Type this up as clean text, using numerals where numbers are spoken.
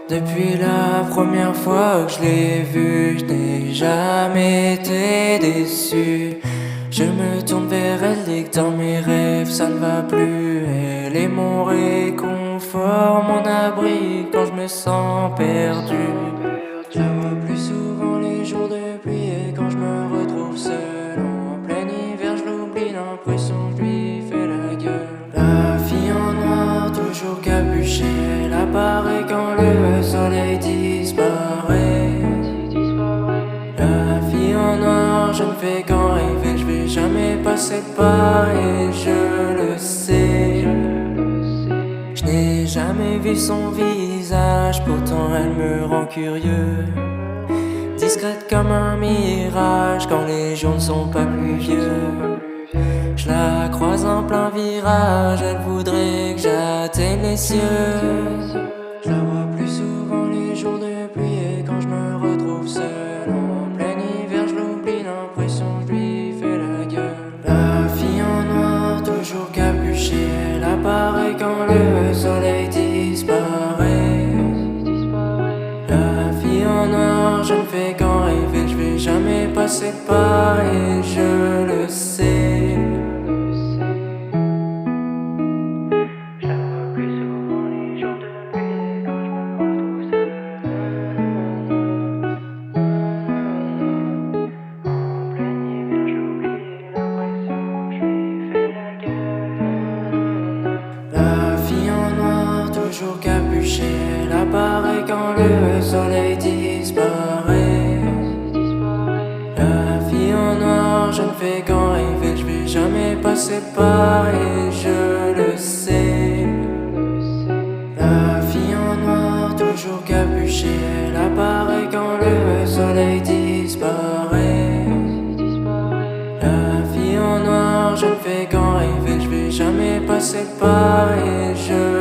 Depuis la première fois que je l'ai vue, je n'ai jamais été déçu. Je me tourne vers elle dès que dans mes rêves ça ne va plus. Elle est mon réconfort, mon abri quand je me sens perdu. Je la vois plus souvent les jours de pluie et quand je me retrouve seul en plein hiver, je l'oublie, l'impression que je lui fais la gueule. La fille en noir, toujours capuchée, elle apparaît quand le soleil disparaît. La fille en noir, je ne fais qu'en rêver, je vais jamais passer de pas et je le sais. Je n'ai jamais vu son visage, pourtant elle me rend curieux. Discrète comme un mirage quand les jours ne sont pas pluvieux. Je la croise en plein virage, elle voudrait que j'atteigne les cieux. Je la vois plus souvent les jours de pluie et quand je me retrouve seul en plein hiver, je l'oublie, l'impression que je lui fais la gueule. La fille en noir, toujours capuchée, elle apparaît quand le soleil disparaît. La fille en noir, je ne fais qu'en rêver, je vais jamais passer de pas et je le sais. La fille en noir, toujours capuchée, elle apparaît quand le soleil disparaît. La fille en noir, je ne fais qu'en rêver, je vais jamais passer de pas et je le sais. La fille en noir, toujours capuchée, elle apparaît quand le soleil disparaît. La fille en noir, je ne fais qu'en rêver, je vais jamais passer de pas et je